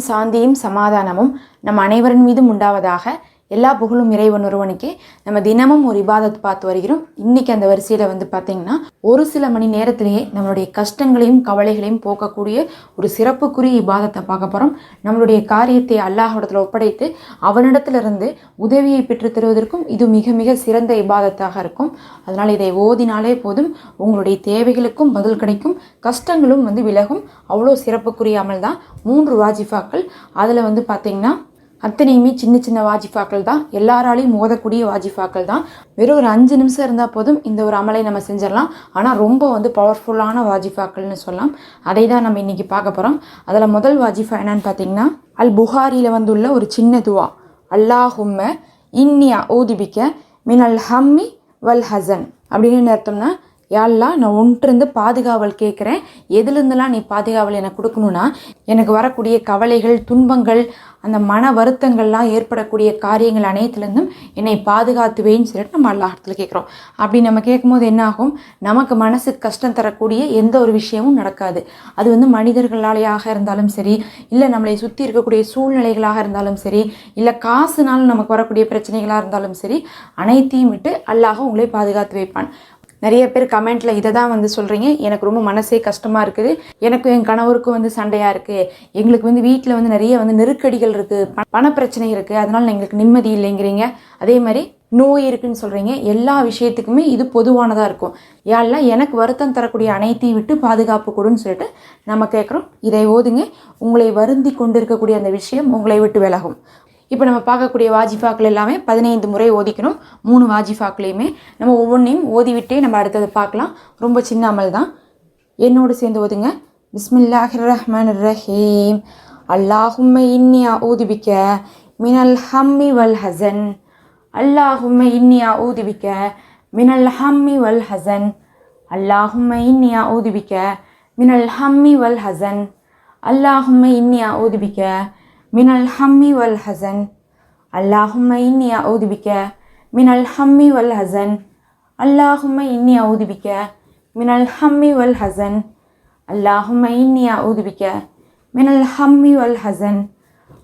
சாந்தியும் சமாதானமும் நம் அனைவரின் மீதும் உண்டாவதாக. எல்லா புகழும் இறைவன் ஒருவனுக்கே. நம்ம தினமும் ஒரு இபாதத் பார்த்து வருகிறோம். இன்னைக்கு அந்த வரிசையில் பார்த்தீங்கன்னா ஒரு சில மணி நேரத்திலேயே நம்மளுடைய கஷ்டங்களையும் கவலைகளையும் போக்கக்கூடிய ஒரு சிறப்புக்குரிய இபாதத்தை பார்க்க போகிறோம். நம்மளுடைய காரியத்தை அல்லாஹ்விடத்தில் ஒப்படைத்து அவனிடத்திலிருந்து உதவியை பெற்று தருவதற்கும் இது மிக மிக சிறந்த இபாதத்தாக இருக்கும். அதனால் இதை ஓதினாலே போதும், உங்களுடைய தேவைகளுக்கும் பதில் கிடைக்கும், கஷ்டங்களும் விலகும். அவ்வளோ சிறப்புக்குரிய அமல் தான். 3 வாஜிஃபாக்கள். அதில் பார்த்தீங்கன்னா அத்தனையுமே சின்ன சின்ன வாஜிஃபாக்கள் தான், எல்லாராலையும் ஓதக்கூடிய வாஜிஃபாக்கள் தான். வெறும் ஒரு 5 நிமிஷம் இருந்தால் போதும் இந்த ஒரு அமலை நம்ம செஞ்சிடலாம். ஆனால் ரொம்ப பவர்ஃபுல்லான வாஜிஃபாக்கள்னு சொல்லலாம். அதை தான் நம்ம இன்றைக்கி பார்க்க போகிறோம். அதில் முதல் வாஜிஃபா என்னன்னு பார்த்தீங்கன்னா, அல் புகாரியில் வந்துள்ள ஒரு சின்ன துவா, அல்லாஹும்ம இன்னி அஊதுபிக்க மினல் ஹம்மி வல் ஹசன் அப்படின்னு அர்த்தம்னா, யாழ்லா நான் ஒன்றிருந்து பாதுகாவல் கேட்குறேன். எதுலேருந்துலாம் நீ பாதுகாவல் எனக்கு கொடுக்கணும்னா, எனக்கு வரக்கூடிய கவலைகள், துன்பங்கள், அந்த மன வருத்தங்கள்லாம் ஏற்படக்கூடிய காரியங்கள் அனைத்துலேருந்தும் என்னை பாதுகாத்துவேன்னு சொல்லிட்டு நம்ம அல்லாஹ்விடத்தில் கேட்குறோம். அப்படி நம்ம கேட்கும்போது என்ன ஆகும், நமக்கு மனசுக்கு கஷ்டம் தரக்கூடிய எந்த ஒரு விஷயமும் நடக்காது. அது மனிதர்களாலேயாக இருந்தாலும் சரி, இல்லை நம்மளை சுற்றி இருக்கக்கூடிய சூழ்நிலைகளாக இருந்தாலும் சரி, இல்லை காசுனாலும் நமக்கு வரக்கூடிய பிரச்சனைகளாக இருந்தாலும் சரி, அனைத்தையும் விட்டு அல்லாஹ் உங்களை பாதுகாத்து வைப்பான். நிறைய பேர் கமெண்ட்டில் இதை தான் சொல்கிறீங்க, எனக்கு ரொம்ப மனசே கஷ்டமாக இருக்குது, எனக்கும் என் கணவருக்கும் சண்டையாக இருக்குது, எங்களுக்கு வீட்டில் நிறைய நெருக்கடிகள் இருக்குது, பணப்பிரச்சனை இருக்குது, அதனால் எங்களுக்கு நிம்மதி இல்லைங்கிறீங்க. அதே மாதிரி நோய் இருக்குன்னு சொல்கிறீங்க. எல்லா விஷயத்துக்குமே இது பொதுவானதாக இருக்கும். யாரெல்லாம் எனக்கு வருத்தம் தரக்கூடிய அனைத்தையும் விட்டு பாதுகாப்பு கொடுன்னு சொல்லிட்டு நம்ம கேட்குறோம். இதை ஓதுங்க, உங்களை வருந்தி கொண்டு இருக்கக்கூடிய அந்த விஷயம் உங்களை விட்டு விலகும். இப்போ நம்ம பார்க்கக்கூடிய வாஜிஃபாக்கள் எல்லாமே 15 முறை ஓதிக்கணும். 3 வாஜிஃபாக்களையுமே நம்ம ஒவ்வொன்றையும் ஓதிவிட்டே நம்ம அடுத்தது பார்க்கலாம். ரொம்ப சின்ன அமல் தான். என்னோடு சேர்ந்து ஓதுங்க. பிஸ்மில்லாஹிர் ரஹ்மானிர் ரஹீம். அல்லாஹும்ம இன்னி அஊதுபிக்க மினல் ஹம்மி வல் ஹசன். அல்லாஹும்ம இன்னி அஊதுபிக்க மினல் ஹம்மி வல் ஹசன். அல்லாஹும்ம இன்னி அஊதுபிக்க மினல் ஹம்மி வல் ஹசன். அல்லாஹும்ம இன்னி அஊதுபிக்க மினல் ஹம்மி வல் ஹசன். அல்லாஹும்ம இன்னி அஊதுபிக்க மினல் ஹம்மி வல் ஹசன். அல்லாஹும்ம இன்னி அஊதுபிக்க மினல் ஹம்மி வல் ஹசன். அல்லாஹும்ம இன்னி அஊதுபிக்க மினல் ஹம்மி வல் ஹசன்.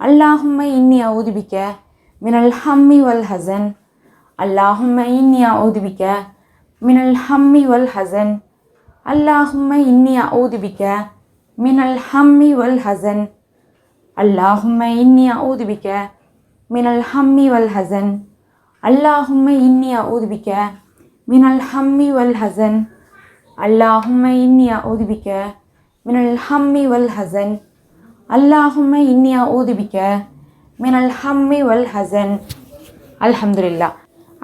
அல்லாஹும்ம இன்னி அஊதுபிக்க மினல் ஹம்மி வல் ஹசன். அல்லாஹும்ம இன்னி அஊதுபிக்க மினல் ஹம்மி வல் ஹசன். அல்லாஹும்ம இன்னி அஊதுபிக்க மினல் ஹம்மி வல் ஹசன். அல்லாஹும்ம இன்னி அஊதுபிக்க மினல் ஹம்மி வல் ஹசன். அல்லாஹும்ம இன்னி அஊதுபிக்க மினல் ஹம்மி வல் ஹசன். அல்லாஹும்ம இன்னி அஊதுபிக்க மினல் ஹம்மி வல் ஹசன். அல்லாஹும்ம இன்னி அஊதுபிக்க மினல் ஹம்மி வல் ஹசன். அல்ஹம்துலில்லாஹ்.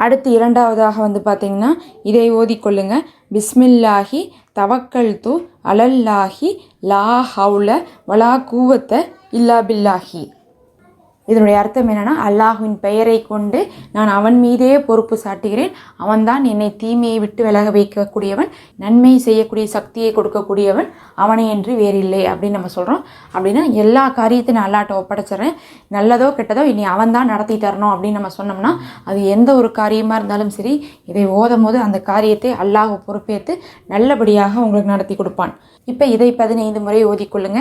அடுத்து இரண்டாவதாக பார்த்தீங்கன்னா இதை ஓதிக்கொள்ளுங்க. பிஸ்மில்லாஹி தவக்கல்து அலல்லாஹி லா ஹவுல வலா கூவத்த இல்லா பில்லாஹி. இதனுடைய அர்த்தம் என்னன்னா, அல்லாஹ்வின் பெயரை கொண்டு நான் அவன் மீதே பொறுப்பு சாட்டுகிறேன். அவன்தான் என்னை தீமையை விட்டு விலக வைக்கக்கூடியவன், நன்மை செய்யக்கூடிய சக்தியை கொடுக்கக்கூடியவன், அவனை என்று வேறில்லை அப்படின்னு நம்ம சொல்கிறோம். அப்படின்னா எல்லா காரியத்தையும் நான் அல்லாஹ்ட்ட ஒப்படைச்சிட்றேன், நல்லதோ கெட்டதோ இனி அவன் தான் நடத்தி தரணும் அப்படின்னு நம்ம சொன்னோம்னா, அது எந்த ஒரு காரியமாக இருந்தாலும் சரி, இதை ஓதும் போது அந்த காரியத்தை அல்லாஹ் பொறுப்பேற்று நல்லபடியாக உங்களுக்கு நடத்தி கொடுப்பான். இப்போ இதை 15 முறை ஓதிக்கொள்ளுங்க.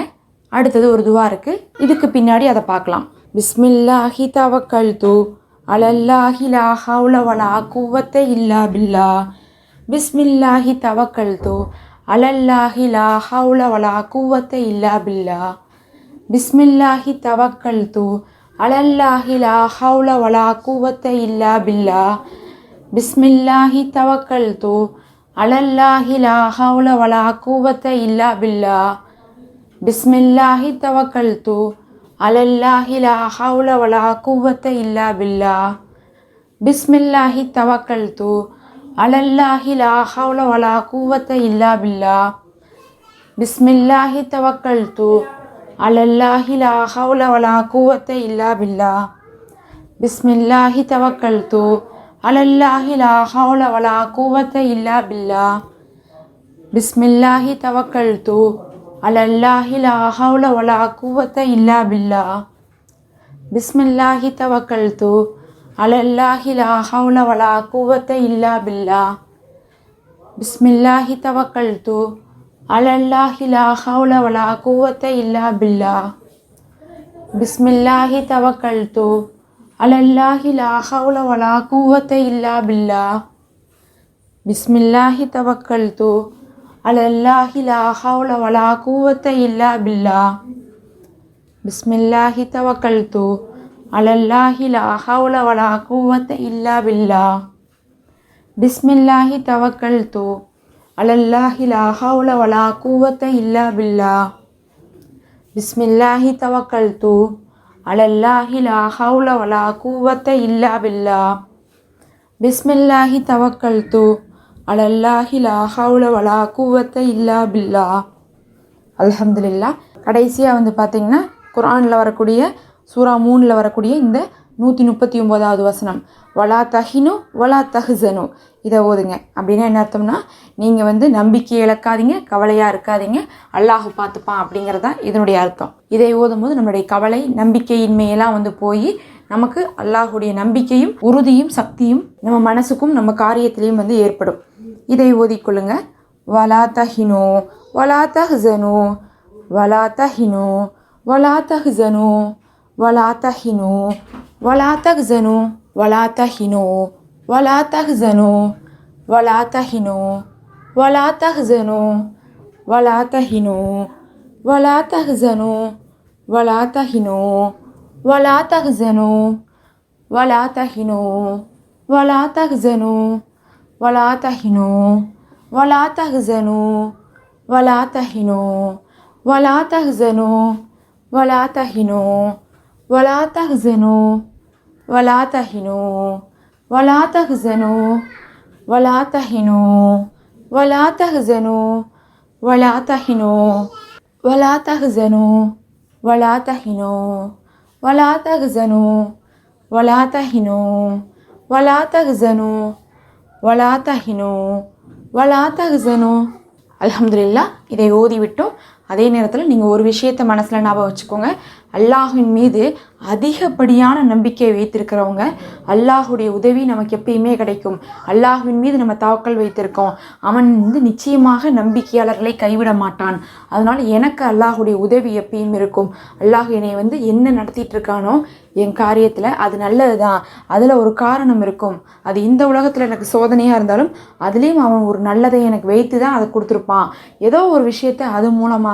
அடுத்தது ஒரு துவா இருக்குது, இதுக்கு பின்னாடி அதை பார்க்கலாம். பிஸ்மில்லாஹி தவக்கல்து அலல்லாஹி லா ஹவுல வலா குவத்த இல்லா பில்லா. பிஸ்மில்லாஹி தவக்கல்து அலல்லாஹி லா ஹவுல வலா குவத்த இல்லா பில்லா. பிஸ்மில்லாஹி தவக்கல்து அலல்லாஹி லா ஹவுல வலா குவத்த இல்லா பில்லா. பிஸ்மில்லாஹி தவக்கல்து அலல்லாஹி லா ஹவுல வலா குவத்த இல்லா பில்லா. பிஸ்மில்லாஹி தவக்கல்து அலல்லாஹி லா ஹவுல வலா குவத்த இல்லா பில்லா. பிஸ்மில்லாஹி தவக்கல்து அலல்லாஹி லா ஹவுல வலா குவத்த இல்லா பில்லா. பிஸ்மில்லாஹி தவக்கல்து அலல்லாஹி லா ஹவுல வலா குவத்த இல்லா பில்லா. பிஸ்மில்லாஹி தவக்கல்து அலல்லாஹி லா ஹவுல வலா குவத்த இல்லா பில்லா. பிஸ்மில்லாஹி தவக்கல்து அலல்லாஹி லா ஹவுல வலா குவத்த இல்லா பில்லா. பிஸ்மில்லாஹி தவக்கல்து அலல்லாஹி லா ஹவுல வலா குவத்த இல்லா பில்லா. பிஸ்மில்லாஹி தவக்கல்து அலல்லாஹி லா ஹவுல வலா குவத்த இல்லா பில்லா. பிஸ்மில்லாஹி தவக்கல்து அலல்லாஹி லா ஹவ்ல வலா குவத்த இல்லா பில்லாஹ். பிஸ்மில்லாஹி தவக்கல்து அலல்லாஹி லா ஹவ்ல வலா குவத்த இல்லா பில்லாஹ். பிஸ்மில்லாஹி தவக்கல்து அலல்லாஹி லா ஹவ்ல வலா குவத்த இல்லா பில்லாஹ். பிஸ்மில்லாஹி தவக்கல்து அலல்லாஹி லா ஹவ்ல வலா குவத்த இல்லா பில்லாஹ். பிஸ்மில்லாஹி தவக்கல்து அலல்லாஹி லா ஹவ்ல வலா குவத்த இல்லா பில்லாஹ். பிஸ்மில்லாஹி தவக்கல்து அலல்லாஹி லா ஹவ்ல வலா குவத்த இல்லா பில்லாஹ். அல்ஹம்துலில்லாஹ். கடைசியாக வந்து பார்த்திங்கன்னா குர்ஆனில் வரக்கூடிய சூரா 3ல் வரக்கூடிய இந்த 139வது வசனம், வலா தஹினு வலா தஹ்சனு, இதை ஓதுங்க. அப்படின்னா என்ன அர்த்தம்னா, நீங்கள் வந்து நம்பிக்கையை இழக்காதீங்க, கவலையாக இருக்காதீங்க, அல்லாஹ் பார்த்துப்பான் அப்படிங்கிறதான் இதனுடைய அர்த்தம். இதை ஓதும் போது நம்மளுடைய கவலை நம்பிக்கையின்மையெல்லாம் வந்து போய் நமக்கு அல்லாஹுடைய நம்பிக்கையும் உறுதியும் சக்தியும் நம்ம மனசுக்கும் நம்ம காரியத்திலையும் வந்து ஏற்படும். இதை ஓதிக்கொள்ளுங்க. வலா தஹினு வலா தஹ்சனு வலா தஹினு வலா தஹ்சனு வலா தஹினு வலா தஹ்சனு வலா தஹினு வலா தஹ்சனு வலா தஹினு வலா தஹ்சனு வலா தஹினு வலா தஹ்சனு வலா தஹினு வலா தஹ்சனு வலா தஹினு வலா தஹ்சனு வலா தஹினு வலா தஹ்சனு வலா தஹினு வலா தஹ்சனு வலா தஹினு வலா தஹ்சனு வலா தஹினு வலா தஹ்சனு வலா தஹினு வலா தஹ்சனு வலா தஹினு வலா தஹ்சனு வலா தஹினு வலா தஹ்சனு வலா தஹினு வலா தஹ்சனு வலா தஹினு வலா தஹ்சனு. அல்ஹம்துலில்லாஹ். இதை ஓதிவிட்டோம். அதே நேரத்தில் நீங்கள் ஒரு விஷயத்தை மனசில் ஞாபகம் வச்சுக்கோங்க. அல்லாஹின் மீது அதிகப்படியான நம்பிக்கை வைத்திருக்கிறவங்க அல்லாஹுடைய உதவி நமக்கு எப்பயுமே கிடைக்கும். அல்லாஹுவின் மீது நம்ம தவக்கல் வைத்திருக்கோம், அவன் வந்து நிச்சயமாக நம்பிக்கையாளர்களை கைவிட மாட்டான். அதனால் எனக்கு அல்லாஹுடைய உதவி எப்பயும் இருக்கும். அல்லாஹ் என்னை வந்து என்ன நடத்திட்டு இருக்கானோ என் காரியத்தில் அது நல்லது தான், அதில் ஒரு காரணம் இருக்கும். அது இந்த உலகத்தில் எனக்கு சோதனையாக இருந்தாலும் அதுலேயும் அவன் ஒரு நல்லதை எனக்கு வைத்து தான் அதை கொடுத்துருப்பான். ஏதோ ஒரு விஷயத்தை அது மூலமாக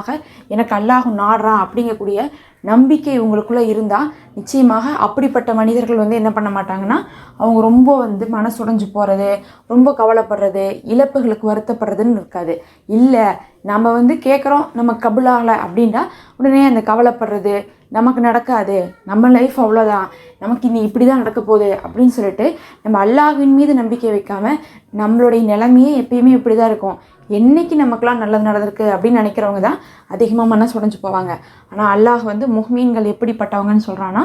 எனக்கு அல்லாஹ் நாடுறான் அப்படிங்கக்கூடிய நம்பிக்கை உங்களுக்குள்ளே இருந்தால் நிச்சயமாக அப்படிப்பட்ட மனிதர்கள் வந்து என்ன பண்ண மாட்டாங்கன்னா, அவங்க ரொம்ப வந்து மனசுடைஞ்சு போகிறது, ரொம்ப கவலைப்படுறது, இழப்புகளுக்கு வருத்தப்படுறதுன்னு இருக்காது. இல்லை, நம்ம வந்து கேட்குறோம், நம்ம கபுலாகலை அப்படின்னா உடனே அந்த கவலைப்படுறது நமக்கு நடக்காது, நம்ம லைஃப் அவ்வளோதான், நமக்கு இனி இப்படி தான் நடக்க போகுது அப்படின்னு சொல்லிட்டு நம்ம அல்லாஹ்வின் மீது நம்பிக்கை வைக்காமல் நம்மளுடைய நிலைமையே எப்பயுமே இப்படி தான் இருக்கும். என்றைக்கு நமக்கெல்லாம் நல்லது நடந்திருக்கு அப்படின்னு நினைக்கிறவங்க தான் அதிகமாக மனசு உடைஞ்சு போவாங்க. ஆனால் அல்லாஹ் வந்து முஹ்மீன்கள் எப்படிப்பட்டவங்கன்னு சொல்கிறான்னா,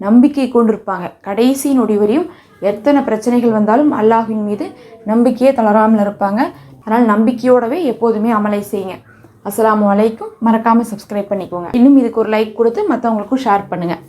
நம்பிக்கை கொண்டிருப்பாங்க. கடைசி நொடி வரையும் எத்தனை பிரச்சனைகள் வந்தாலும் அல்லாஹ்வின் மீது நம்பிக்கையே தளராமல் இருப்பாங்க. அதனால் நம்பிக்கையோடவே எப்போதுமே அமலை செய்யுங்க. அஸ்ஸலாமு அலைக்கும். மறக்காமல் சப்ஸ்கிரைப் பண்ணிக்கோங்க. இன்னும் இதுக்கு ஒரு லைக் கொடுத்து மற்றவங்களுக்கும் ஷேர் பண்ணுங்கள்.